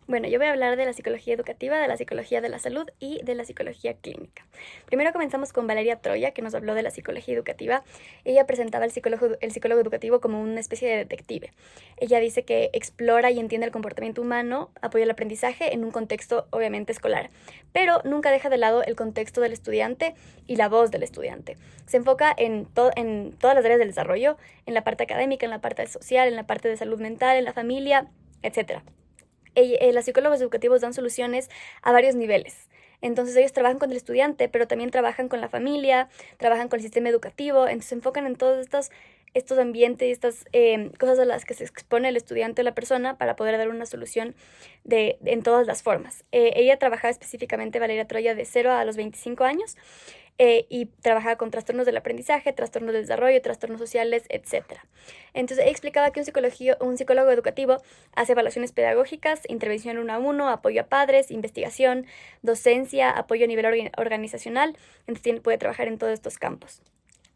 Bueno, yo voy a hablar de la psicología educativa, de la psicología de la salud y de la psicología clínica. Primero comenzamos con Valeria Troya, que nos habló de la psicología educativa. Ella presentaba el psicólogo educativo como una especie de detective. Ella dice que explora y entiende el comportamiento humano, apoya el aprendizaje en un contexto obviamente escolar, pero nunca deja de lado el contexto del estudiante y la voz del estudiante. Se enfoca en todas las áreas del desarrollo, en la parte académica, en la parte social, en la parte de salud mental, en la familia, etcétera. Los psicólogos educativos dan soluciones a varios niveles. Entonces ellos trabajan con el estudiante, pero también trabajan con la familia, trabajan con el sistema educativo, entonces se enfocan en todos estos ambientes y estas cosas a las que se expone el estudiante o la persona para poder dar una solución en todas las formas. Ella trabajaba específicamente, Valeria Troya, de 0 a los 25 años, y trabajaba con trastornos del aprendizaje, trastornos del desarrollo, trastornos sociales, etcétera. Entonces, ella explicaba que un psicólogo educativo hace evaluaciones pedagógicas, intervención uno a uno, apoyo a padres, investigación, docencia, apoyo a nivel organizacional, entonces puede trabajar en todos estos campos.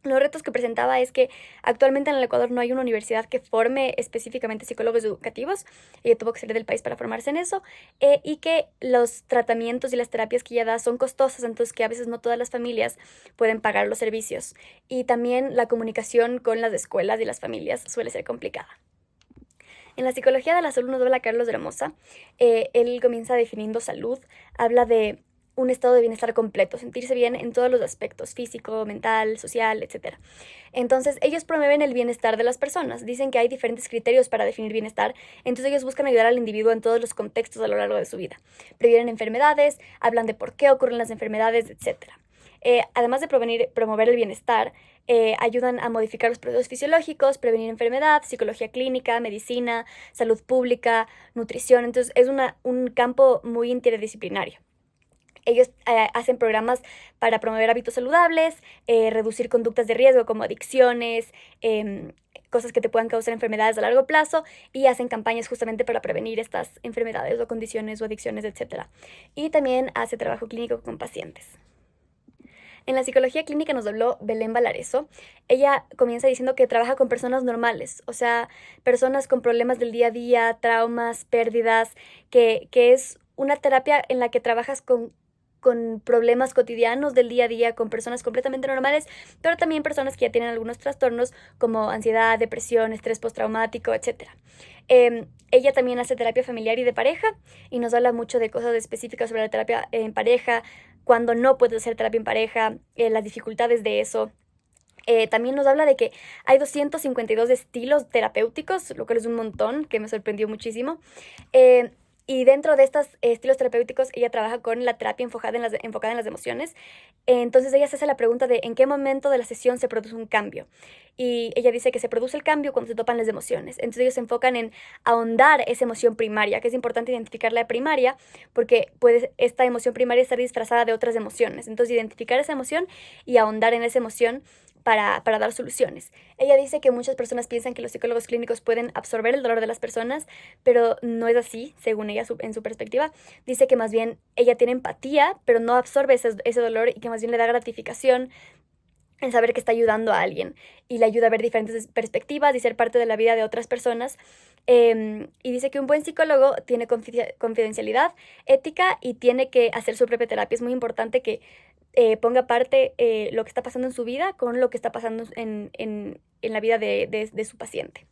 Los retos que presentaba es que actualmente en el Ecuador no hay una universidad que forme específicamente psicólogos educativos. Ella tuvo que salir del país para formarse en eso, y que los tratamientos y las terapias que ella da son costosas, entonces que a veces no todas las familias pueden pagar los servicios. Y también la comunicación con las escuelas y las familias suele ser complicada. En la psicología de la salud nos habla Carlos Gramosa. Él comienza definiendo salud, habla de un estado de bienestar completo, sentirse bien en todos los aspectos, físico, mental, social, etc. Entonces, ellos promueven el bienestar de las personas, dicen que hay diferentes criterios para definir bienestar, entonces ellos buscan ayudar al individuo en todos los contextos a lo largo de su vida. Previenen enfermedades, hablan de por qué ocurren las enfermedades, etc. Además de promover el bienestar, ayudan a modificar los procesos fisiológicos, prevenir enfermedad, psicología clínica, medicina, salud pública, nutrición. Entonces es un campo muy interdisciplinario. Ellos hacen programas para promover hábitos saludables, reducir conductas de riesgo como adicciones, cosas que te puedan causar enfermedades a largo plazo, y hacen campañas justamente para prevenir estas enfermedades o condiciones o adicciones, etc. Y también hace trabajo clínico con pacientes. En la psicología clínica nos habló Belén Valareso. Ella comienza diciendo que trabaja con personas normales, o sea, personas con problemas del día a día, traumas, pérdidas, que es una terapia en la que trabajas con problemas cotidianos del día a día, con personas completamente normales, pero también personas que ya tienen algunos trastornos como ansiedad, depresión, estrés postraumático, etc. Ella también hace terapia familiar y de pareja, y nos habla mucho de cosas específicas sobre la terapia en pareja, cuando no puedes hacer terapia en pareja, las dificultades de eso. También nos habla de que hay 252 estilos terapéuticos, lo cual es un montón, que me sorprendió muchísimo. Eh, y dentro de estos estilos terapéuticos, ella trabaja con la terapia enfocada en las emociones. Entonces ella se hace la pregunta de en qué momento de la sesión se produce un cambio. Y ella dice que se produce el cambio cuando se topan las emociones. Entonces ellos se enfocan en ahondar esa emoción primaria, que es importante identificar la primaria, porque puede esta emoción primaria estar disfrazada de otras emociones. Entonces identificar esa emoción y ahondar en esa emoción para dar soluciones. Ella dice que muchas personas piensan que los psicólogos clínicos pueden absorber el dolor de las personas, pero no es así, según ella, en su perspectiva. Dice que más bien ella tiene empatía, pero no absorbe ese dolor, y que más bien le da gratificación en saber que está ayudando a alguien y le ayuda a ver diferentes perspectivas y ser parte de la vida de otras personas. Y dice que un buen psicólogo tiene confidencialidad, ética, y tiene que hacer su propia terapia. Es muy importante que ponga aparte lo que está pasando en su vida con lo que está pasando en la vida de su paciente.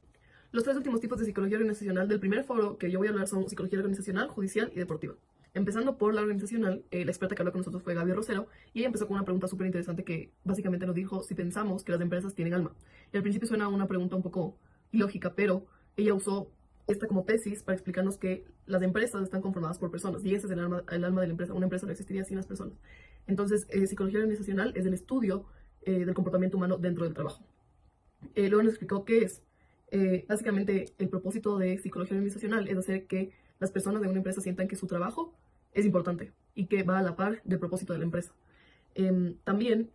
Los tres últimos tipos de psicología organizacional del primer foro que yo voy a hablar son psicología organizacional, judicial y deportiva. Empezando por la organizacional, la experta que habló con nosotros fue Gaby Rosero, y ella empezó con una pregunta súper interesante que básicamente nos dijo si pensamos que las empresas tienen alma. Y al principio suena una pregunta un poco ilógica, pero ella usó esta como tesis para explicarnos que las empresas están conformadas por personas, y ese es el alma de la empresa. Una empresa no existiría sin las personas. Entonces, psicología organizacional es el estudio del comportamiento humano dentro del trabajo. Luego nos explicó qué es. Básicamente, el propósito de psicología organizacional es hacer que las personas de una empresa sientan que su trabajo es importante y que va a la par del propósito de la empresa. También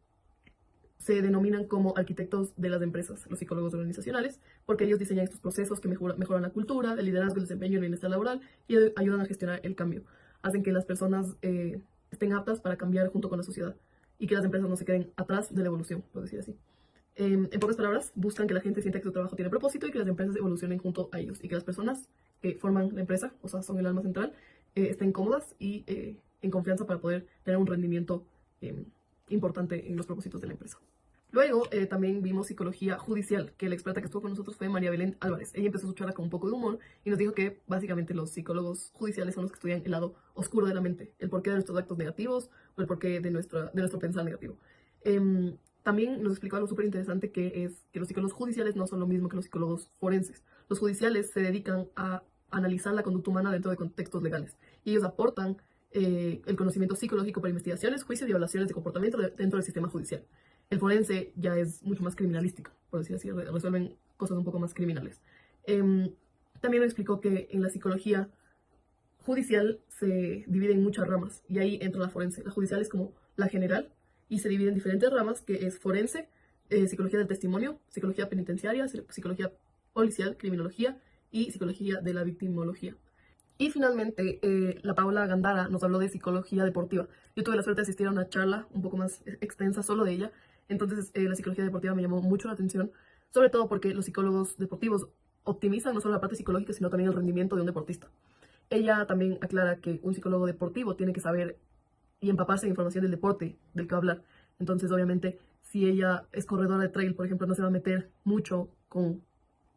se denominan como arquitectos de las empresas, los psicólogos organizacionales, porque ellos diseñan estos procesos que mejoran la cultura, el liderazgo, el desempeño y el bienestar laboral, y ayudan a gestionar el cambio. Hacen que las personas estén aptas para cambiar junto con la sociedad, y que las empresas no se queden atrás de la evolución, por decir así. En pocas palabras, buscan que la gente sienta que su trabajo tiene propósito y que las empresas evolucionen junto a ellos, y que las personas que forman la empresa, o sea, son el alma central, estén cómodas y en confianza para poder tener un rendimiento importante en los propósitos de la empresa. Luego también vimos psicología judicial, que la experta que estuvo con nosotros fue María Belén Álvarez. Ella empezó su charla con un poco de humor y nos dijo que básicamente los psicólogos judiciales son los que estudian el lado oscuro de la mente, el porqué de nuestros actos negativos o el porqué de nuestro pensar negativo. También nos explicó algo súper interesante, que es que los psicólogos judiciales no son lo mismo que los psicólogos forenses. Los judiciales se dedican a analizar la conducta humana dentro de contextos legales y ellos aportan el conocimiento psicológico para investigaciones, juicios y evaluaciones de comportamiento dentro del sistema judicial. El forense ya es mucho más criminalístico, por decir así, resuelven cosas un poco más criminales. También nos explicó que en la psicología judicial se divide en muchas ramas y ahí entra la forense. La judicial es como la general y se divide en diferentes ramas, que es forense, psicología del testimonio, psicología penitenciaria, psicología policial, criminología y psicología de la victimología. Y finalmente, la Paola Gandara nos habló de psicología deportiva. Yo tuve la suerte de asistir a una charla un poco más extensa solo de ella. Entonces, la psicología deportiva me llamó mucho la atención, sobre todo porque los psicólogos deportivos optimizan no solo la parte psicológica, sino también el rendimiento de un deportista. Ella también aclara que un psicólogo deportivo tiene que saber y empaparse de información del deporte del que va a hablar. Entonces, obviamente, si ella es corredora de trail, por ejemplo, no se va a meter mucho con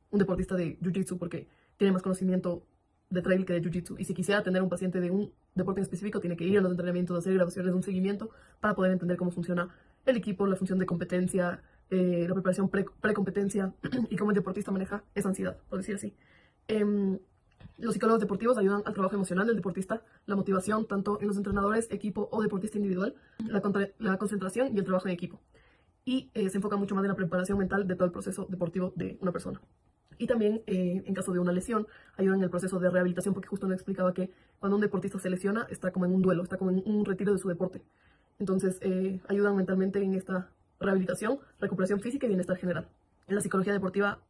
un deportista de jiu-jitsu porque tiene más conocimiento de trail que de jiu-jitsu. Y si quisiera atender a un paciente de un deporte en específico, tiene que ir a los entrenamientos, hacer grabaciones, un seguimiento para poder entender cómo funciona el equipo, la función de competencia, la preparación pre-competencia y cómo el deportista maneja esa ansiedad, por decir así. Los psicólogos deportivos ayudan al trabajo emocional del deportista, la motivación tanto en los entrenadores, equipo o deportista individual, la concentración y el trabajo en equipo. Y se enfoca mucho más en la preparación mental de todo el proceso deportivo de una persona. Y también, en caso de una lesión, ayudan en el proceso de rehabilitación, porque justo nos explicaba que cuando un deportista se lesiona, está como en un duelo, está como en un retiro de su deporte. Entonces, ayudan mentalmente en esta rehabilitación, recuperación física y bienestar general. En la psicología deportiva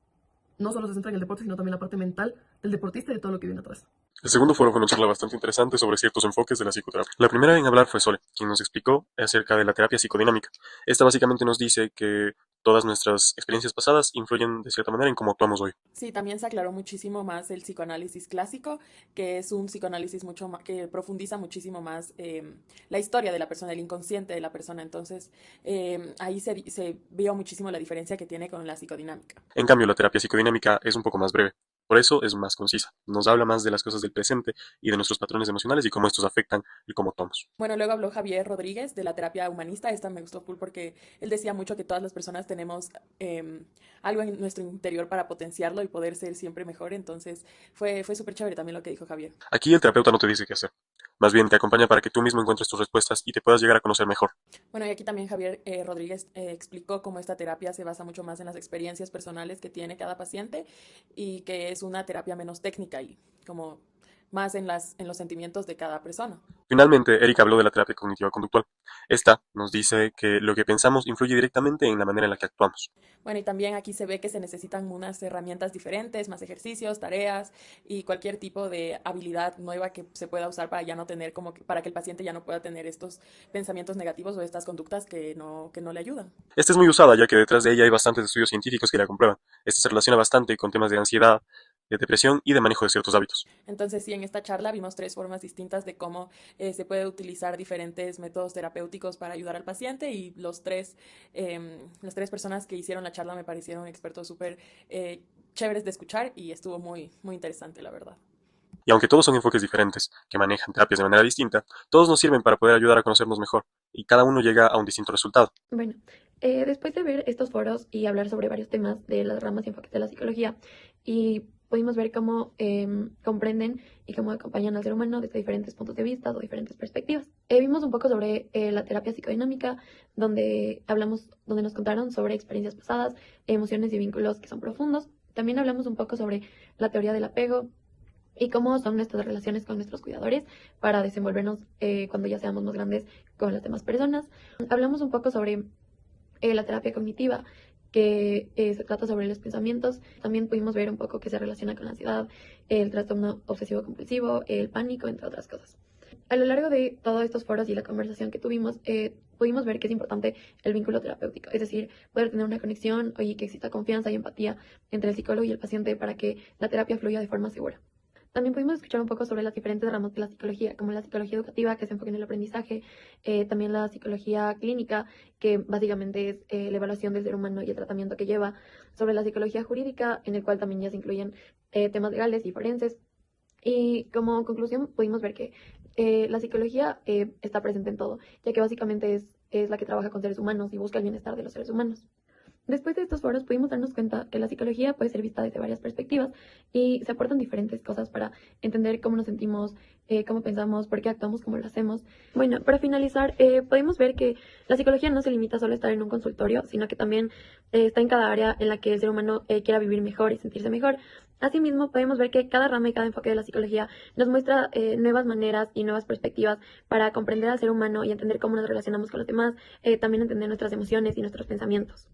no solo se centra en el deporte, sino también la parte mental del deportista y de todo lo que viene atrás. El segundo foro fue una charla bastante interesante sobre ciertos enfoques de la psicoterapia. La primera en hablar fue Sole, quien nos explicó acerca de la terapia psicodinámica. Esta básicamente nos dice que todas nuestras experiencias pasadas influyen de cierta manera en cómo actuamos hoy. Sí, también se aclaró muchísimo más el psicoanálisis clásico, que es un psicoanálisis mucho más, que profundiza muchísimo más la historia de la persona, el inconsciente de la persona. Entonces, ahí se vio muchísimo la diferencia que tiene con la psicodinámica. En cambio, la terapia psicodinámica es un poco más breve. Por eso es más concisa. Nos habla más de las cosas del presente y de nuestros patrones emocionales y cómo estos afectan y cómo actuamos. Bueno, luego habló Javier Rodríguez de la terapia humanista. Esta me gustó full porque él decía mucho que todas las personas tenemos algo en nuestro interior para potenciarlo y poder ser siempre mejor. Entonces, fue súper chévere también lo que dijo Javier. Aquí el terapeuta no te dice qué hacer. Más bien te acompaña para que tú mismo encuentres tus respuestas y te puedas llegar a conocer mejor. Bueno, y aquí también Javier Rodríguez explicó cómo esta terapia se basa mucho más en las experiencias personales que tiene cada paciente y que es una terapia menos técnica y como más en los sentimientos de cada persona. Finalmente, Erika habló de la terapia cognitiva conductual. Esta nos dice que lo que pensamos influye directamente en la manera en la que actuamos. Bueno, y también aquí se ve que se necesitan unas herramientas diferentes, más ejercicios, tareas y cualquier tipo de habilidad nueva que se pueda usar para ya no tener para que el paciente ya no pueda tener estos pensamientos negativos o estas conductas que no le ayudan. Esta es muy usada ya que detrás de ella hay bastantes estudios científicos que la comprueban. Esta se relaciona bastante con temas de ansiedad, de depresión y de manejo de ciertos hábitos. Entonces, sí, en esta charla vimos 3 formas distintas de cómo se puede utilizar diferentes métodos terapéuticos para ayudar al paciente y las tres personas que hicieron la charla me parecieron expertos súper chéveres de escuchar y estuvo muy, muy interesante, la verdad. Y aunque todos son enfoques diferentes, que manejan terapias de manera distinta, todos nos sirven para poder ayudar a conocernos mejor, y cada uno llega a un distinto resultado. Bueno, después de ver estos foros y hablar sobre varios temas de las ramas y enfoques de la psicología, y pudimos ver cómo comprenden y cómo acompañan al ser humano desde diferentes puntos de vista o diferentes perspectivas. Vimos un poco sobre la terapia psicodinámica, donde nos contaron sobre experiencias pasadas, emociones y vínculos que son profundos. También hablamos un poco sobre la teoría del apego y cómo son nuestras relaciones con nuestros cuidadores para desenvolvernos cuando ya seamos más grandes con las demás personas. Hablamos un poco sobre la terapia cognitiva, que se trata sobre los pensamientos. También pudimos ver un poco que se relaciona con la ansiedad, el trastorno obsesivo compulsivo, el pánico, entre otras cosas. A lo largo de todos estos foros y la conversación que tuvimos, pudimos ver que es importante el vínculo terapéutico, es decir, poder tener una conexión y que exista confianza y empatía entre el psicólogo y el paciente para que la terapia fluya de forma segura. También pudimos escuchar un poco sobre las diferentes ramas de la psicología, como la psicología educativa, que se enfoca en el aprendizaje, también la psicología clínica, que básicamente es la evaluación del ser humano y el tratamiento que lleva, sobre la psicología jurídica, en el cual también ya se incluyen temas legales y forenses. Y como conclusión pudimos ver que la psicología está presente en todo, ya que básicamente es la que trabaja con seres humanos y busca el bienestar de los seres humanos. Después de estos foros pudimos darnos cuenta que la psicología puede ser vista desde varias perspectivas y se aportan diferentes cosas para entender cómo nos sentimos, cómo pensamos, por qué actuamos como lo hacemos. Bueno, para finalizar, podemos ver que la psicología no se limita solo a estar en un consultorio, sino que también está en cada área en la que el ser humano quiera vivir mejor y sentirse mejor. Asimismo, podemos ver que cada rama y cada enfoque de la psicología nos muestra nuevas maneras y nuevas perspectivas para comprender al ser humano y entender cómo nos relacionamos con los demás, también entender nuestras emociones y nuestros pensamientos.